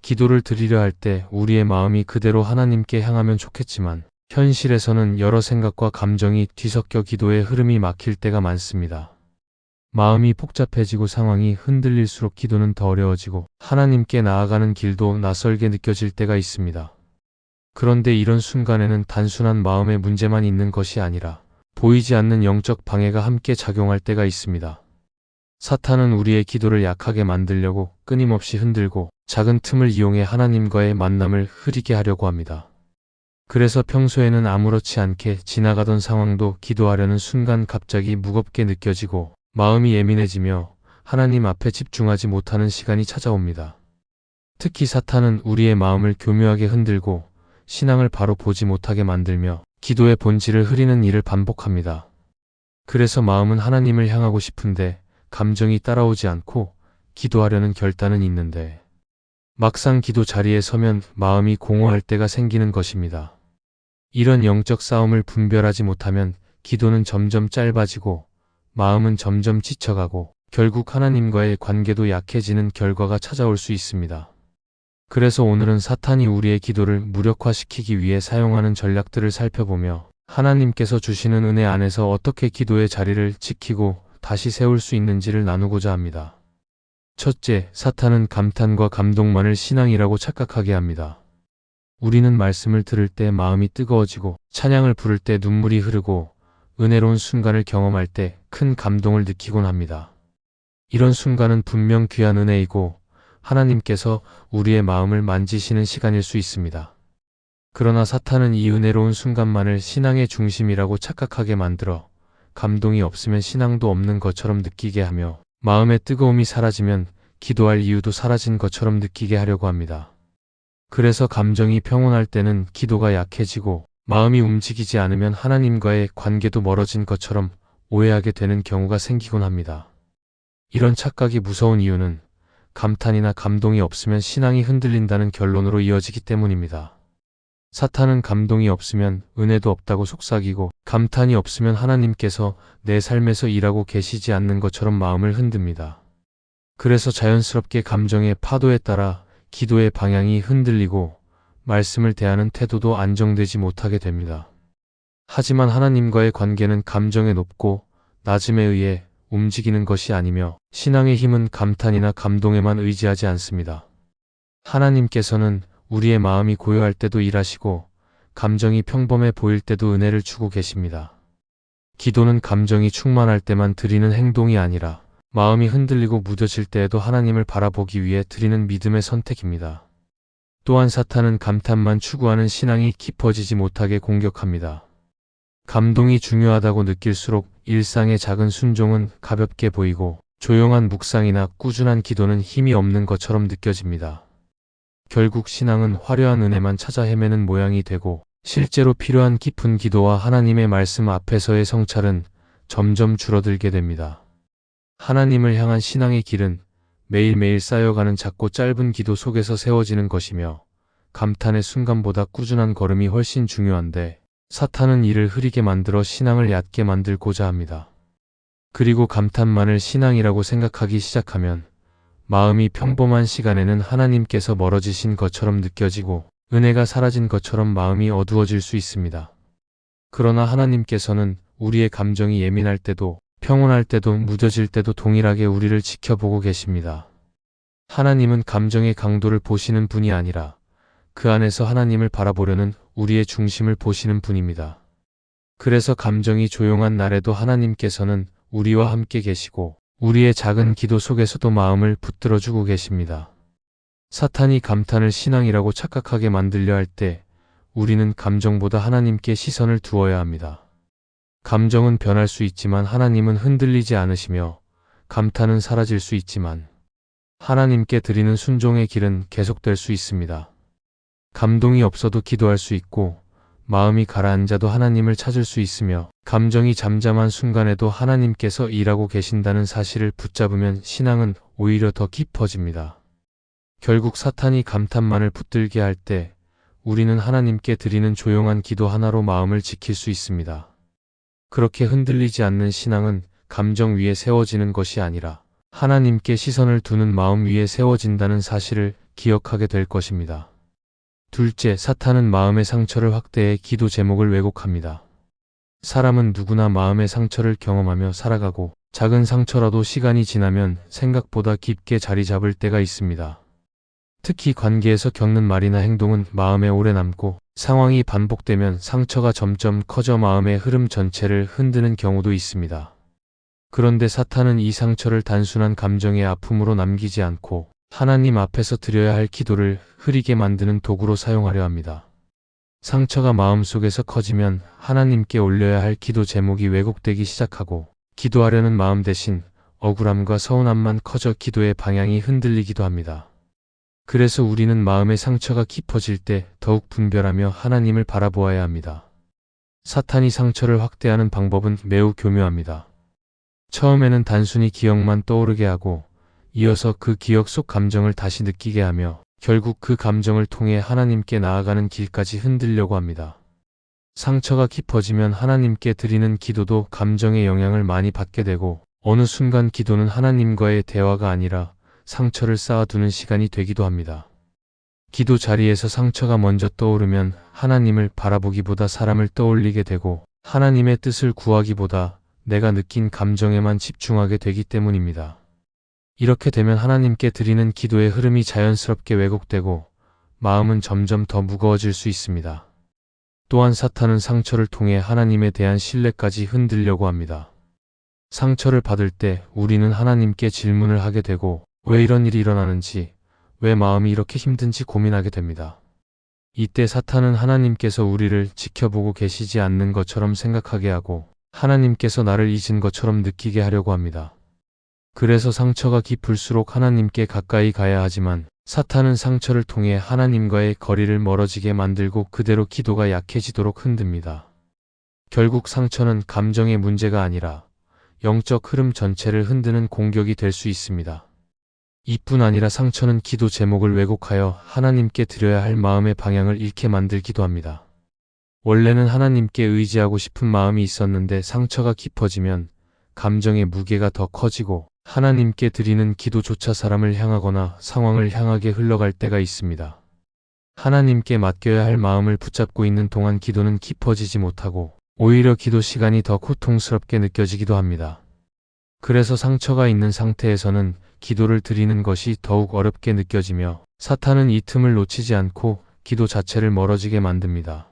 기도를 드리려 할 때 우리의 마음이 그대로 하나님께 향하면 좋겠지만 현실에서는 여러 생각과 감정이 뒤섞여 기도의 흐름이 막힐 때가 많습니다. 마음이 복잡해지고 상황이 흔들릴수록 기도는 더 어려워지고 하나님께 나아가는 길도 낯설게 느껴질 때가 있습니다. 그런데 이런 순간에는 단순한 마음의 문제만 있는 것이 아니라 보이지 않는 영적 방해가 함께 작용할 때가 있습니다. 사탄은 우리의 기도를 약하게 만들려고 끊임없이 흔들고 작은 틈을 이용해 하나님과의 만남을 흐리게 하려고 합니다. 그래서 평소에는 아무렇지 않게 지나가던 상황도 기도하려는 순간 갑자기 무겁게 느껴지고 마음이 예민해지며 하나님 앞에 집중하지 못하는 시간이 찾아옵니다. 특히 사탄은 우리의 마음을 교묘하게 흔들고 신앙을 바로 보지 못하게 만들며 기도의 본질을 흐리는 일을 반복합니다. 그래서 마음은 하나님을 향하고 싶은데 감정이 따라오지 않고 기도하려는 결단은 있는데 막상 기도 자리에 서면 마음이 공허할 때가 생기는 것입니다. 이런 영적 싸움을 분별하지 못하면 기도는 점점 짧아지고 마음은 점점 지쳐가고 결국 하나님과의 관계도 약해지는 결과가 찾아올 수 있습니다. 그래서 오늘은 사탄이 우리의 기도를 무력화시키기 위해 사용하는 전략들을 살펴보며 하나님께서 주시는 은혜 안에서 어떻게 기도의 자리를 지키고 다시 세울 수 있는지를 나누고자 합니다. 첫째, 사탄은 감탄과 감동만을 신앙이라고 착각하게 합니다. 우리는 말씀을 들을 때 마음이 뜨거워지고 찬양을 부를 때 눈물이 흐르고 은혜로운 순간을 경험할 때 큰 감동을 느끼곤 합니다. 이런 순간은 분명 귀한 은혜이고 하나님께서 우리의 마음을 만지시는 시간일 수 있습니다. 그러나 사탄은 이 은혜로운 순간만을 신앙의 중심이라고 착각하게 만들어 감동이 없으면 신앙도 없는 것처럼 느끼게 하며 마음의 뜨거움이 사라지면 기도할 이유도 사라진 것처럼 느끼게 하려고 합니다. 그래서 감정이 평온할 때는 기도가 약해지고 마음이 움직이지 않으면 하나님과의 관계도 멀어진 것처럼 오해하게 되는 경우가 생기곤 합니다. 이런 착각이 무서운 이유는 감탄이나 감동이 없으면 신앙이 흔들린다는 결론으로 이어지기 때문입니다. 사탄은 감동이 없으면 은혜도 없다고 속삭이고 감탄이 없으면 하나님께서 내 삶에서 일하고 계시지 않는 것처럼 마음을 흔듭니다. 그래서 자연스럽게 감정의 파도에 따라 기도의 방향이 흔들리고 말씀을 대하는 태도도 안정되지 못하게 됩니다. 하지만 하나님과의 관계는 감정의 높고 낮음에 의해 움직이는 것이 아니며 신앙의 힘은 감탄이나 감동에만 의지하지 않습니다. 하나님께서는 우리의 마음이 고요할 때도 일하시고 감정이 평범해 보일 때도 은혜를 주고 계십니다. 기도는 감정이 충만할 때만 드리는 행동이 아니라 마음이 흔들리고 무뎌질 때에도 하나님을 바라보기 위해 드리는 믿음의 선택입니다. 또한 사탄은 감탄만 추구하는 신앙이 깊어지지 못하게 공격합니다. 감동이 중요하다고 느낄수록 일상의 작은 순종은 가볍게 보이고 조용한 묵상이나 꾸준한 기도는 힘이 없는 것처럼 느껴집니다. 결국 신앙은 화려한 은혜만 찾아 헤매는 모양이 되고 실제로 필요한 깊은 기도와 하나님의 말씀 앞에서의 성찰은 점점 줄어들게 됩니다. 하나님을 향한 신앙의 길은 매일매일 쌓여가는 작고 짧은 기도 속에서 세워지는 것이며 감탄의 순간보다 꾸준한 걸음이 훨씬 중요한데 사탄은 이를 흐리게 만들어 신앙을 얕게 만들고자 합니다. 그리고 감탄만을 신앙이라고 생각하기 시작하면 마음이 평범한 시간에는 하나님께서 멀어지신 것처럼 느껴지고 은혜가 사라진 것처럼 마음이 어두워질 수 있습니다. 그러나 하나님께서는 우리의 감정이 예민할 때도 평온할 때도 무뎌질 때도 동일하게 우리를 지켜보고 계십니다. 하나님은 감정의 강도를 보시는 분이 아니라 그 안에서 하나님을 바라보려는 우리의 중심을 보시는 분입니다. 그래서 감정이 조용한 날에도 하나님께서는 우리와 함께 계시고 우리의 작은 기도 속에서도 마음을 붙들어주고 계십니다. 사탄이 감탄을 신앙이라고 착각하게 만들려 할 때 우리는 감정보다 하나님께 시선을 두어야 합니다. 감정은 변할 수 있지만 하나님은 흔들리지 않으시며 감탄은 사라질 수 있지만 하나님께 드리는 순종의 길은 계속될 수 있습니다. 감동이 없어도 기도할 수 있고 마음이 가라앉아도 하나님을 찾을 수 있으며 감정이 잠잠한 순간에도 하나님께서 일하고 계신다는 사실을 붙잡으면 신앙은 오히려 더 깊어집니다. 결국 사탄이 감탄만을 붙들게 할 때 우리는 하나님께 드리는 조용한 기도 하나로 마음을 지킬 수 있습니다. 그렇게 흔들리지 않는 신앙은 감정 위에 세워지는 것이 아니라 하나님께 시선을 두는 마음 위에 세워진다는 사실을 기억하게 될 것입니다. 둘째, 사탄은 마음의 상처를 확대해 기도 제목을 왜곡합니다. 사람은 누구나 마음의 상처를 경험하며 살아가고 작은 상처라도 시간이 지나면 생각보다 깊게 자리 잡을 때가 있습니다. 특히 관계에서 겪는 말이나 행동은 마음에 오래 남고 상황이 반복되면 상처가 점점 커져 마음의 흐름 전체를 흔드는 경우도 있습니다. 그런데 사탄은 이 상처를 단순한 감정의 아픔으로 남기지 않고 하나님 앞에서 드려야 할 기도를 흐리게 만드는 도구로 사용하려 합니다. 상처가 마음속에서 커지면 하나님께 올려야 할 기도 제목이 왜곡되기 시작하고 기도하려는 마음 대신 억울함과 서운함만 커져 기도의 방향이 흔들리기도 합니다. 그래서 우리는 마음의 상처가 깊어질 때 더욱 분별하며 하나님을 바라보아야 합니다. 사탄이 상처를 확대하는 방법은 매우 교묘합니다. 처음에는 단순히 기억만 떠오르게 하고 이어서 그 기억 속 감정을 다시 느끼게 하며 결국 그 감정을 통해 하나님께 나아가는 길까지 흔들려고 합니다. 상처가 깊어지면 하나님께 드리는 기도도 감정의 영향을 많이 받게 되고 어느 순간 기도는 하나님과의 대화가 아니라 상처를 쌓아두는 시간이 되기도 합니다. 기도 자리에서 상처가 먼저 떠오르면 하나님을 바라보기보다 사람을 떠올리게 되고 하나님의 뜻을 구하기보다 내가 느낀 감정에만 집중하게 되기 때문입니다. 이렇게 되면 하나님께 드리는 기도의 흐름이 자연스럽게 왜곡되고 마음은 점점 더 무거워질 수 있습니다. 또한 사탄은 상처를 통해 하나님에 대한 신뢰까지 흔들려고 합니다. 상처를 받을 때 우리는 하나님께 질문을 하게 되고 왜 이런 일이 일어나는지, 왜 마음이 이렇게 힘든지 고민하게 됩니다. 이때 사탄은 하나님께서 우리를 지켜보고 계시지 않는 것처럼 생각하게 하고 하나님께서 나를 잊은 것처럼 느끼게 하려고 합니다. 그래서 상처가 깊을수록 하나님께 가까이 가야 하지만 사탄은 상처를 통해 하나님과의 거리를 멀어지게 만들고 그대로 기도가 약해지도록 흔듭니다. 결국 상처는 감정의 문제가 아니라 영적 흐름 전체를 흔드는 공격이 될 수 있습니다. 이뿐 아니라 상처는 기도 제목을 왜곡하여 하나님께 드려야 할 마음의 방향을 잃게 만들기도 합니다. 원래는 하나님께 의지하고 싶은 마음이 있었는데 상처가 깊어지면 감정의 무게가 더 커지고 하나님께 드리는 기도조차 사람을 향하거나 상황을 향하게 흘러갈 때가 있습니다. 하나님께 맡겨야 할 마음을 붙잡고 있는 동안 기도는 깊어지지 못하고 오히려 기도 시간이 더 고통스럽게 느껴지기도 합니다. 그래서 상처가 있는 상태에서는 기도를 드리는 것이 더욱 어렵게 느껴지며 사탄은 이 틈을 놓치지 않고 기도 자체를 멀어지게 만듭니다.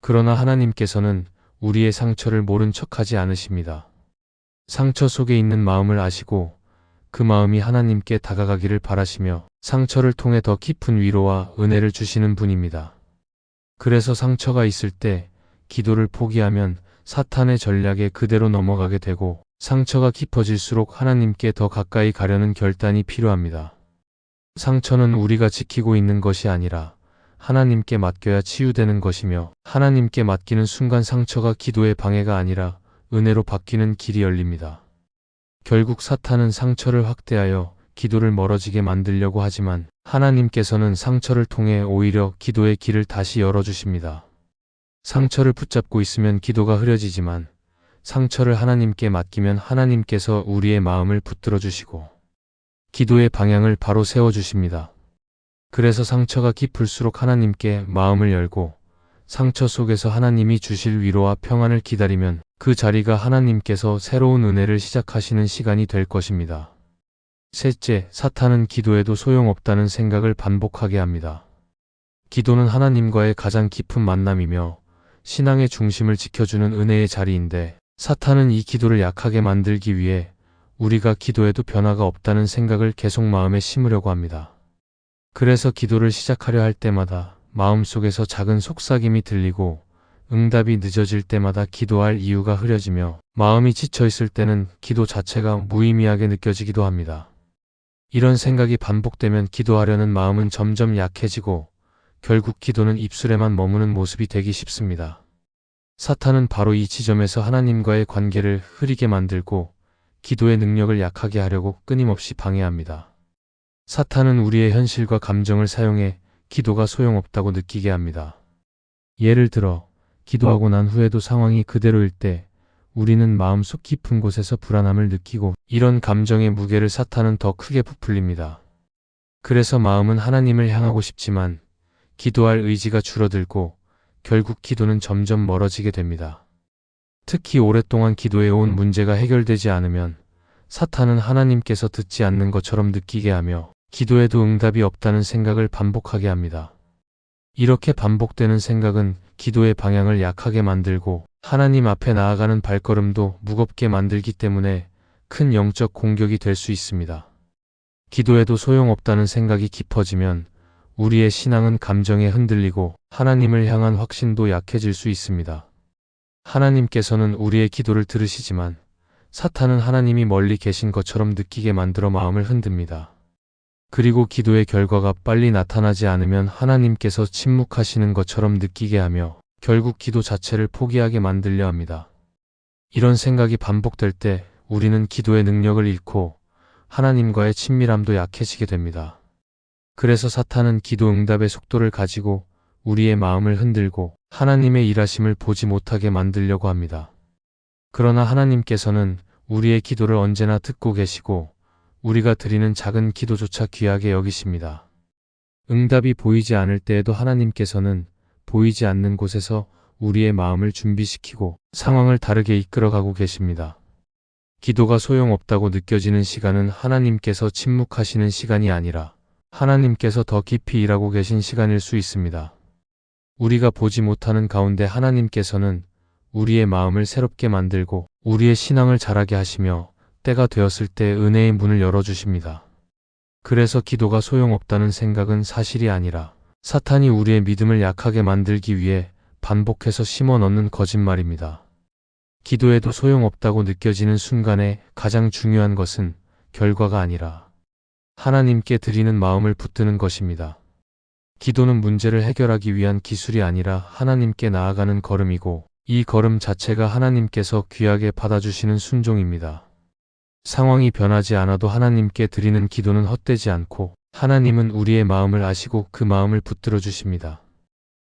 그러나 하나님께서는 우리의 상처를 모른 척하지 않으십니다. 상처 속에 있는 마음을 아시고 그 마음이 하나님께 다가가기를 바라시며 상처를 통해 더 깊은 위로와 은혜를 주시는 분입니다. 그래서 상처가 있을 때 기도를 포기하면 사탄의 전략에 그대로 넘어가게 되고 상처가 깊어질수록 하나님께 더 가까이 가려는 결단이 필요합니다. 상처는 우리가 지키고 있는 것이 아니라 하나님께 맡겨야 치유되는 것이며 하나님께 맡기는 순간 상처가 기도의 방해가 아니라 은혜로 바뀌는 길이 열립니다. 결국 사탄은 상처를 확대하여 기도를 멀어지게 만들려고 하지만 하나님께서는 상처를 통해 오히려 기도의 길을 다시 열어주십니다. 상처를 붙잡고 있으면 기도가 흐려지지만 상처를 하나님께 맡기면 하나님께서 우리의 마음을 붙들어 주시고 기도의 방향을 바로 세워주십니다. 그래서 상처가 깊을수록 하나님께 마음을 열고 상처 속에서 하나님이 주실 위로와 평안을 기다리면 그 자리가 하나님께서 새로운 은혜를 시작하시는 시간이 될 것입니다. 셋째, 사탄은 기도에도 소용없다는 생각을 반복하게 합니다. 기도는 하나님과의 가장 깊은 만남이며 신앙의 중심을 지켜주는 은혜의 자리인데 사탄은 이 기도를 약하게 만들기 위해 우리가 기도해도 변화가 없다는 생각을 계속 마음에 심으려고 합니다. 그래서 기도를 시작하려 할 때마다 마음속에서 작은 속삭임이 들리고 응답이 늦어질 때마다 기도할 이유가 흐려지며 마음이 지쳐있을 때는 기도 자체가 무의미하게 느껴지기도 합니다. 이런 생각이 반복되면 기도하려는 마음은 점점 약해지고 결국 기도는 입술에만 머무는 모습이 되기 쉽습니다. 사탄은 바로 이 지점에서 하나님과의 관계를 흐리게 만들고 기도의 능력을 약하게 하려고 끊임없이 방해합니다. 사탄은 우리의 현실과 감정을 사용해 기도가 소용없다고 느끼게 합니다. 예를 들어 기도하고 난 후에도 상황이 그대로일 때 우리는 마음속 깊은 곳에서 불안함을 느끼고 이런 감정의 무게를 사탄은 더 크게 부풀립니다. 그래서 마음은 하나님을 향하고 싶지만 기도할 의지가 줄어들고 결국 기도는 점점 멀어지게 됩니다. 특히 오랫동안 기도해온 문제가 해결되지 않으면 사탄은 하나님께서 듣지 않는 것처럼 느끼게 하며 기도에도 응답이 없다는 생각을 반복하게 합니다. 이렇게 반복되는 생각은 기도의 방향을 약하게 만들고 하나님 앞에 나아가는 발걸음도 무겁게 만들기 때문에 큰 영적 공격이 될 수 있습니다. 기도해도 소용없다는 생각이 깊어지면 우리의 신앙은 감정에 흔들리고 하나님을 향한 확신도 약해질 수 있습니다. 하나님께서는 우리의 기도를 들으시지만 사탄은 하나님이 멀리 계신 것처럼 느끼게 만들어 마음을 흔듭니다. 그리고 기도의 결과가 빨리 나타나지 않으면 하나님께서 침묵하시는 것처럼 느끼게 하며 결국 기도 자체를 포기하게 만들려 합니다. 이런 생각이 반복될 때 우리는 기도의 능력을 잃고 하나님과의 친밀함도 약해지게 됩니다. 그래서 사탄은 기도 응답의 속도를 가지고 우리의 마음을 흔들고 하나님의 일하심을 보지 못하게 만들려고 합니다. 그러나 하나님께서는 우리의 기도를 언제나 듣고 계시고 우리가 드리는 작은 기도조차 귀하게 여기십니다. 응답이 보이지 않을 때에도 하나님께서는 보이지 않는 곳에서 우리의 마음을 준비시키고 상황을 다르게 이끌어가고 계십니다. 기도가 소용없다고 느껴지는 시간은 하나님께서 침묵하시는 시간이 아니라 하나님께서 더 깊이 일하고 계신 시간일 수 있습니다. 우리가 보지 못하는 가운데 하나님께서는 우리의 마음을 새롭게 만들고 우리의 신앙을 자라게 하시며 때가 되었을 때 은혜의 문을 열어주십니다. 그래서 기도가 소용없다는 생각은 사실이 아니라 사탄이 우리의 믿음을 약하게 만들기 위해 반복해서 심어 넣는 거짓말입니다. 기도해도 소용없다고 느껴지는 순간에 가장 중요한 것은 결과가 아니라 하나님께 드리는 마음을 붙드는 것입니다. 기도는 문제를 해결하기 위한 기술이 아니라 하나님께 나아가는 걸음이고 이 걸음 자체가 하나님께서 귀하게 받아주시는 순종입니다. 상황이 변하지 않아도 하나님께 드리는 기도는 헛되지 않고 하나님은 우리의 마음을 아시고 그 마음을 붙들어 주십니다.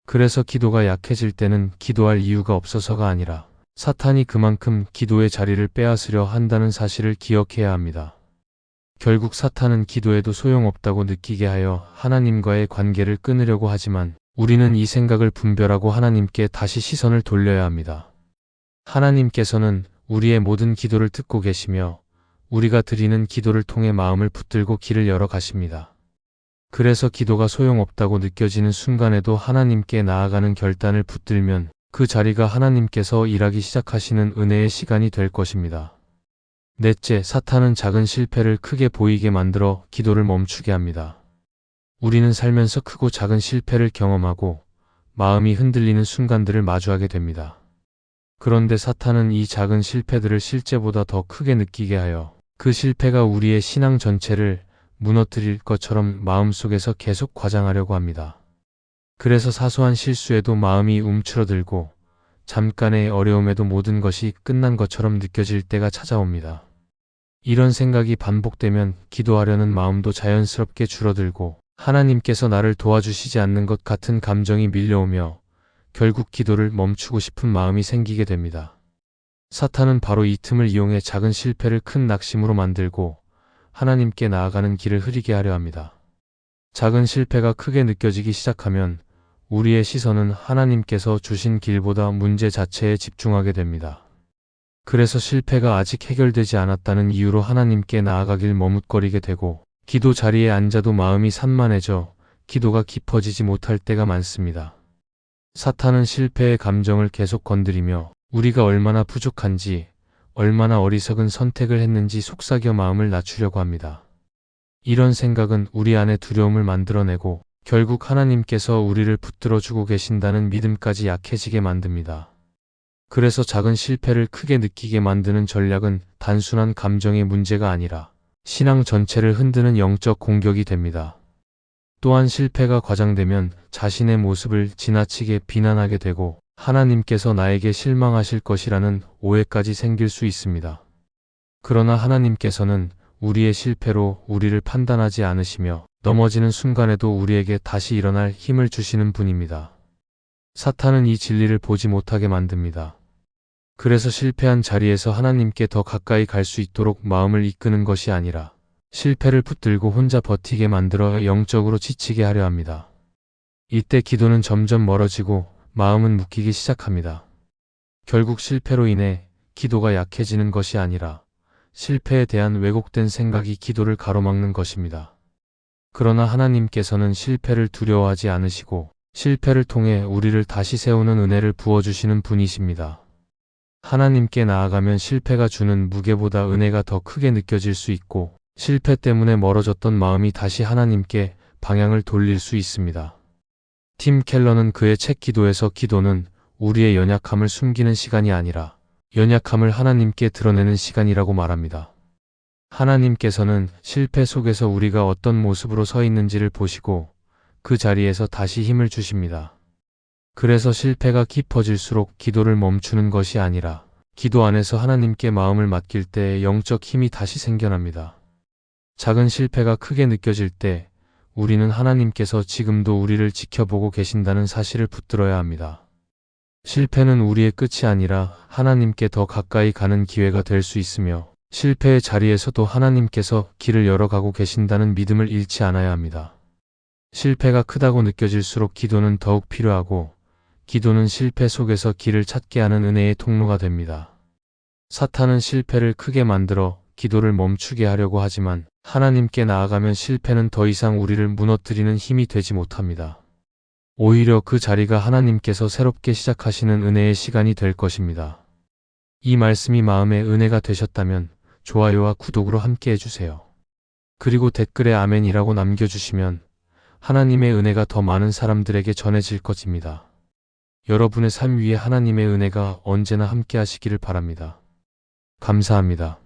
그래서 기도가 약해질 때는 기도할 이유가 없어서가 아니라 사탄이 그만큼 기도의 자리를 빼앗으려 한다는 사실을 기억해야 합니다. 결국 사탄은 기도해도 소용없다고 느끼게 하여 하나님과의 관계를 끊으려고 하지만 우리는 이 생각을 분별하고 하나님께 다시 시선을 돌려야 합니다. 하나님께서는 우리의 모든 기도를 듣고 계시며 우리가 드리는 기도를 통해 마음을 붙들고 길을 열어 가십니다. 그래서 기도가 소용없다고 느껴지는 순간에도 하나님께 나아가는 결단을 붙들면 그 자리가 하나님께서 일하기 시작하시는 은혜의 시간이 될 것입니다. 넷째, 사탄은 작은 실패를 크게 보이게 만들어 기도를 멈추게 합니다. 우리는 살면서 크고 작은 실패를 경험하고 마음이 흔들리는 순간들을 마주하게 됩니다. 그런데 사탄은 이 작은 실패들을 실제보다 더 크게 느끼게 하여 그 실패가 우리의 신앙 전체를 무너뜨릴 것처럼 마음속에서 계속 과장하려고 합니다. 그래서 사소한 실수에도 마음이 움츠러들고 잠깐의 어려움에도 모든 것이 끝난 것처럼 느껴질 때가 찾아옵니다. 이런 생각이 반복되면 기도하려는 마음도 자연스럽게 줄어들고 하나님께서 나를 도와주시지 않는 것 같은 감정이 밀려오며 결국 기도를 멈추고 싶은 마음이 생기게 됩니다. 사탄은 바로 이 틈을 이용해 작은 실패를 큰 낙심으로 만들고 하나님께 나아가는 길을 흐리게 하려 합니다. 작은 실패가 크게 느껴지기 시작하면 우리의 시선은 하나님께서 주신 길보다 문제 자체에 집중하게 됩니다. 그래서 실패가 아직 해결되지 않았다는 이유로 하나님께 나아가길 머뭇거리게 되고 기도 자리에 앉아도 마음이 산만해져 기도가 깊어지지 못할 때가 많습니다. 사탄은 실패의 감정을 계속 건드리며 우리가 얼마나 부족한지, 얼마나 어리석은 선택을 했는지 속삭여 마음을 낮추려고 합니다. 이런 생각은 우리 안에 두려움을 만들어내고 결국 하나님께서 우리를 붙들어주고 계신다는 믿음까지 약해지게 만듭니다. 그래서 작은 실패를 크게 느끼게 만드는 전략은 단순한 감정의 문제가 아니라 신앙 전체를 흔드는 영적 공격이 됩니다. 또한 실패가 과장되면 자신의 모습을 지나치게 비난하게 되고 하나님께서 나에게 실망하실 것이라는 오해까지 생길 수 있습니다. 그러나 하나님께서는 우리의 실패로 우리를 판단하지 않으시며 넘어지는 순간에도 우리에게 다시 일어날 힘을 주시는 분입니다. 사탄은 이 진리를 보지 못하게 만듭니다. 그래서 실패한 자리에서 하나님께 더 가까이 갈 수 있도록 마음을 이끄는 것이 아니라 실패를 붙들고 혼자 버티게 만들어 영적으로 지치게 하려 합니다. 이때 기도는 점점 멀어지고 마음은 묶이기 시작합니다. 결국 실패로 인해 기도가 약해지는 것이 아니라 실패에 대한 왜곡된 생각이 기도를 가로막는 것입니다. 그러나 하나님께서는 실패를 두려워하지 않으시고 실패를 통해 우리를 다시 세우는 은혜를 부어주시는 분이십니다. 하나님께 나아가면 실패가 주는 무게보다 은혜가 더 크게 느껴질 수 있고 실패 때문에 멀어졌던 마음이 다시 하나님께 방향을 돌릴 수 있습니다. 팀 켈러는 그의 책 기도에서 기도는 우리의 연약함을 숨기는 시간이 아니라 연약함을 하나님께 드러내는 시간이라고 말합니다. 하나님께서는 실패 속에서 우리가 어떤 모습으로 서 있는지를 보시고 그 자리에서 다시 힘을 주십니다. 그래서 실패가 깊어질수록 기도를 멈추는 것이 아니라 기도 안에서 하나님께 마음을 맡길 때 영적 힘이 다시 생겨납니다. 작은 실패가 크게 느껴질 때 우리는 하나님께서 지금도 우리를 지켜보고 계신다는 사실을 붙들어야 합니다. 실패는 우리의 끝이 아니라 하나님께 더 가까이 가는 기회가 될 수 있으며 실패의 자리에서도 하나님께서 길을 열어가고 계신다는 믿음을 잃지 않아야 합니다. 실패가 크다고 느껴질수록 기도는 더욱 필요하고 기도는 실패 속에서 길을 찾게 하는 은혜의 통로가 됩니다. 사탄은 실패를 크게 만들어 기도를 멈추게 하려고 하지만 하나님께 나아가면 실패는 더 이상 우리를 무너뜨리는 힘이 되지 못합니다. 오히려 그 자리가 하나님께서 새롭게 시작하시는 은혜의 시간이 될 것입니다. 이 말씀이 마음의 은혜가 되셨다면 좋아요와 구독으로 함께 해주세요. 그리고 댓글에 아멘이라고 남겨주시면 하나님의 은혜가 더 많은 사람들에게 전해질 것입니다. 여러분의 삶 위에 하나님의 은혜가 언제나 함께 하시기를 바랍니다. 감사합니다.